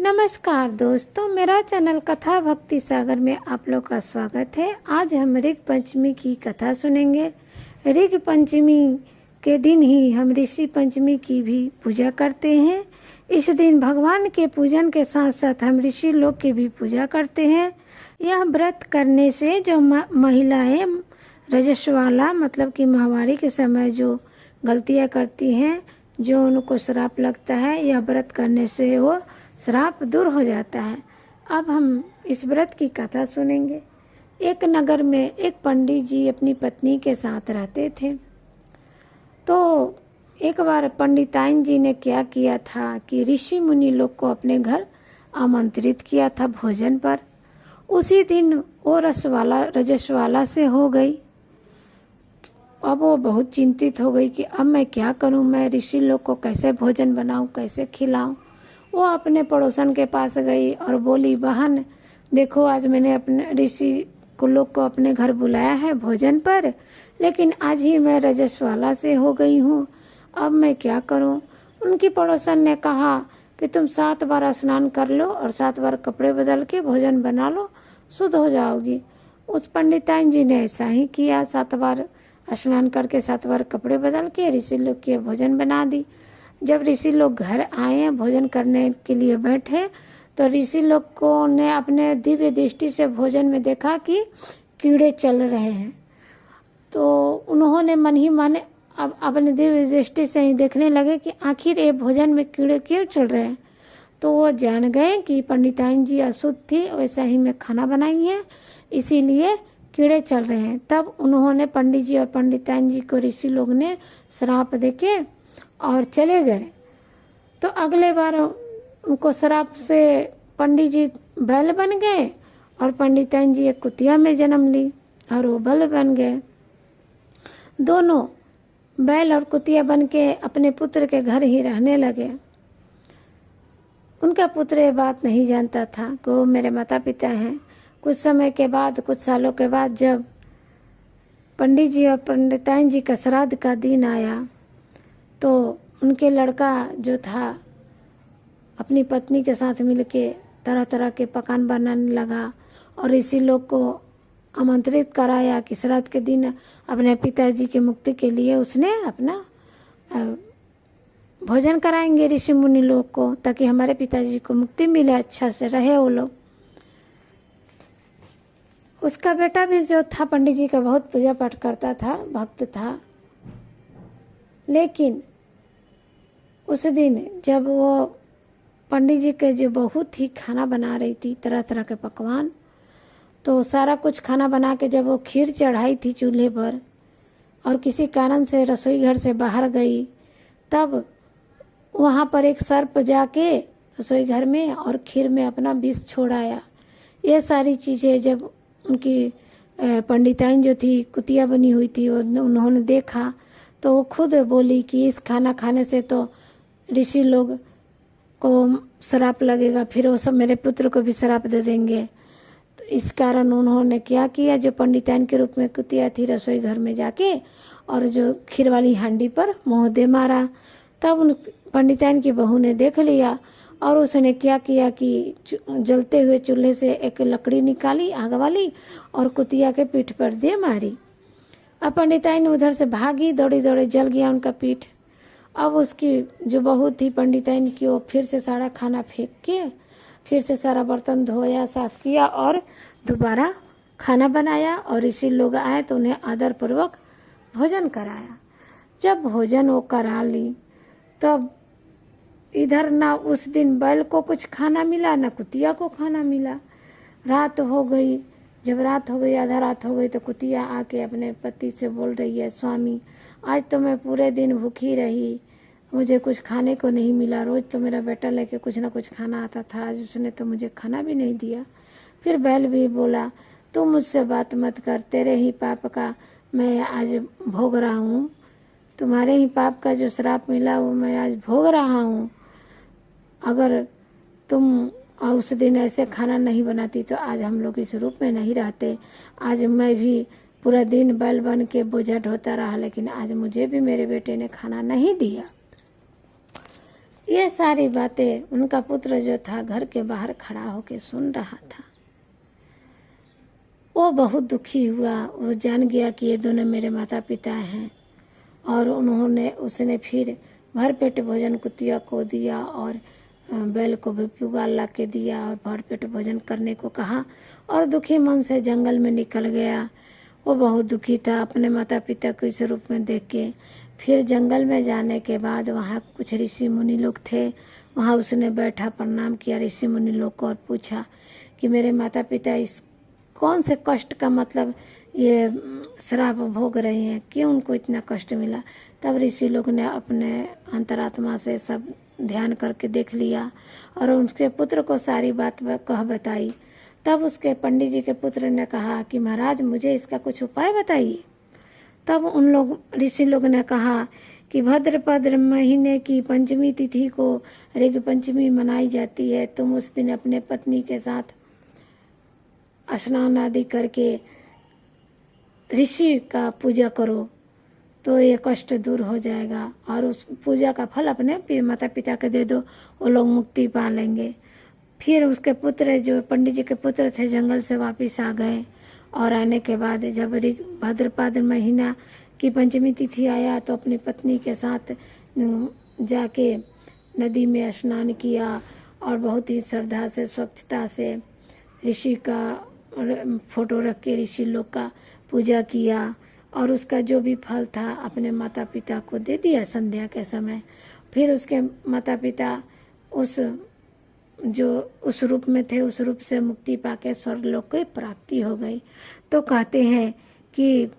नमस्कार दोस्तों, मेरा चैनल कथा भक्ति सागर में आप लोग का स्वागत है। आज हम ऋग पंचमी की कथा सुनेंगे। ऋग पंचमी के दिन ही हम ऋषि पंचमी की भी पूजा करते हैं। इस दिन भगवान के पूजन के साथ साथ हम ऋषि लोग की भी पूजा करते हैं। यह व्रत करने से जो महिलाएं रजस्वाला मतलब कि माहवारी के समय जो गलतियां करती हैं, जो उनको श्राप लगता है, यह व्रत करने से वो श्राप दूर हो जाता है। अब हम इस व्रत की कथा सुनेंगे। एक नगर में एक पंडित जी अपनी पत्नी के साथ रहते थे। तो एक बार पंडिताइन जी ने क्या किया था कि ऋषि मुनि लोग को अपने घर आमंत्रित किया था भोजन पर। उसी दिन वो रजस्वाला से हो गई। अब वो बहुत चिंतित हो गई कि अब मैं क्या करूं, मैं ऋषि लोग को कैसे भोजन बनाऊं, कैसे खिलाऊं। वो अपने पड़ोसन के पास गई और बोली, बहन देखो, आज मैंने अपने ऋषि को लोग को अपने घर बुलाया है भोजन पर, लेकिन आज ही मैं रजस्वाला से हो गई हूँ, अब मैं क्या करूँ। उनकी पड़ोसन ने कहा कि तुम 7 बार स्नान कर लो और 7 बार कपड़े बदल के भोजन बना लो, शुद्ध हो जाओगी। उस पंडिताइन जी ने ऐसा ही किया। 7 बार स्नान करके 7 बार कपड़े बदल के ऋषि लोग के भोजन बना दी। जब ऋषि लोग घर आए, भोजन करने के लिए बैठे, तो ऋषि लोग को ने अपने दिव्य दृष्टि से भोजन में देखा कि कीड़े चल रहे हैं। तो उन्होंने मन ही मन अब अपने दिव्य दृष्टि से ही देखने लगे कि आखिर ये भोजन में कीड़े क्यों चल रहे हैं। तो वो जान गए कि पंडिताइन जी अशुद्ध थी, वैसा ही में खाना बनाई है, इसीलिए कीड़े चल रहे हैं। तब उन्होंने पंडित जी और पंडिताइन जी को ऋषि लोग ने श्राप देके और चले गए। तो अगले बार उनको श्राप से पंडित जी बैल बन गए और पंडिताइन जी एक कुतिया में जन्म ली और वो बैल बन गए। दोनों बैल और कुतिया बन के अपने पुत्र के घर ही रहने लगे। उनका पुत्र ये बात नहीं जानता था कि वो मेरे माता पिता हैं। कुछ समय के बाद, कुछ सालों के बाद, जब पंडित जी और पंडिताइन जी का श्राद्ध का दिन आया, तो उनके लड़का जो था अपनी पत्नी के साथ मिलके तरह तरह के पकवान बनाने लगा और इसी लोग को आमंत्रित कराया कि श्राद्ध के दिन अपने पिताजी की मुक्ति के लिए उसने अपना भोजन कराएंगे ऋषि मुनि लोग को, ताकि हमारे पिताजी को मुक्ति मिले, अच्छा से रहे वो लोग। उसका बेटा भी जो था पंडित जी का बहुत पूजा पाठ करता था, भक्त था। लेकिन उस दिन जब वो पंडित जी के जो बहू थी खाना बना रही थी, तरह तरह के पकवान, तो सारा कुछ खाना बना के जब वो खीर चढ़ाई थी चूल्हे पर और किसी कारण से रसोई घर से बाहर गई, तब वहाँ पर एक सर्प जाके रसोई घर में और खीर में अपना विष छोड़ाया। ये सारी चीज़ें जब उनकी पंडिताइन जो थी कुतिया बनी हुई थी, उन्होंने देखा, तो वो खुद बोली कि इस खाना खाने से तो ऋषि लोग को श्राप लगेगा, फिर वो सब मेरे पुत्र को भी श्राप दे देंगे। तो इस कारण उन्होंने क्या किया, जो पंडिताइन के रूप में कुतिया थी, रसोई घर में जाके और जो खीर वाली हांडी पर मुँह दे मारा। तब उन पंडिताइन की बहू ने देख लिया और उसने क्या किया कि जलते हुए चूल्हे से एक लकड़ी निकाली आग वाली और कुतिया के पीठ पर दे मारी। अब पंडिताइन उधर से भागी, दौड़ी दौड़ी, जल गया उनका पीठ। अब उसकी जो बहू थी पंडिताइन की, वो फिर से सारा खाना फेंक के फिर से सारा बर्तन धोया, साफ किया और दोबारा खाना बनाया और ऋषि लोग आए तो उन्हें आदरपूर्वक भोजन कराया। जब भोजन वो करा ली, तब इधर ना उस दिन बैल को कुछ खाना मिला, ना कुतिया को खाना मिला। रात हो गई। जब रात हो गई, आधा रात हो गई, तो कुतिया आके अपने पति से बोल रही है, स्वामी आज तो मैं पूरे दिन भूखी रही, मुझे कुछ खाने को नहीं मिला। रोज तो मेरा बेटा लेके कुछ ना कुछ खाना आता था, आज उसने तो मुझे खाना भी नहीं दिया। फिर बैल भी बोला, तू मुझसे बात मत कर, तेरे ही पाप का मैं आज भोग रहा हूँ, तुम्हारे ही पाप का जो श्राप मिला वो मैं आज भोग रहा हूँ। अगर तुम उस दिन ऐसे खाना नहीं बनाती तो आज हम लोग इस रूप में नहीं रहते। आज मैं भी पूरा दिन बैल बन के बोझा ढोता रहा, लेकिन आज मुझे भी मेरे बेटे ने खाना नहीं दिया। ये सारी बातें उनका पुत्र जो था घर के बाहर खड़ा होकर सुन रहा था। वो बहुत दुखी हुआ। वो जान गया कि ये दोनों मेरे माता पिता हैं, और उसने फिर भरपेट भोजन कुतिया को दिया और बैल को भी पुगाल ला के दिया और भरपेट भोजन करने को कहा, और दुखी मन से जंगल में निकल गया। वो बहुत दुखी था अपने माता पिता को इस रूप में देख के। फिर जंगल में जाने के बाद वहाँ कुछ ऋषि मुनि लोग थे। वहाँ उसने बैठा, प्रणाम किया ऋषि मुनि लोग को और पूछा कि मेरे माता पिता इस कौन से कष्ट का मतलब ये श्राप भोग रहे हैं, क्यों उनको इतना कष्ट मिला। तब ऋषि लोग ने अपने अंतरात्मा से सब ध्यान करके देख लिया और उनके पुत्र को सारी बात कह बताई। तब उसके पंडित जी के पुत्र ने कहा कि महाराज मुझे इसका कुछ उपाय बताइए। तब उन लोग ऋषि लोग ने कहा कि भाद्रपद महीने की पंचमी तिथि को ऋग पंचमी मनाई जाती है। तुम उस दिन अपने पत्नी के साथ स्नान आदि करके ऋषि का पूजा करो तो ये कष्ट दूर हो जाएगा, और उस पूजा का फल अपने माता पिता को दे दो, वो लोग मुक्ति पा लेंगे। फिर उसके पुत्र जो पंडित जी के पुत्र थे जंगल से वापस आ गए, और आने के बाद जब भाद्रपद महीना की पंचमी तिथि आया तो अपनी पत्नी के साथ जाके नदी में स्नान किया और बहुत ही श्रद्धा से स्वच्छता से ऋषि का फोटो रख के ऋषि लोग का पूजा किया, और उसका जो भी फल था अपने माता पिता को दे दिया संध्या के समय। फिर उसके माता पिता उस रूप में थे, उस रूप से मुक्ति पाके स्वर्गलोक की प्राप्ति हो गई। तो कहते हैं कि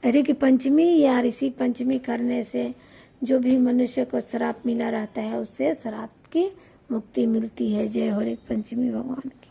ऋग पंचमी या ऋषि पंचमी करने से जो भी मनुष्य को श्राप मिला रहता है उससे श्राप की मुक्ति मिलती है। जय हो ऋग पंचमी भगवान की।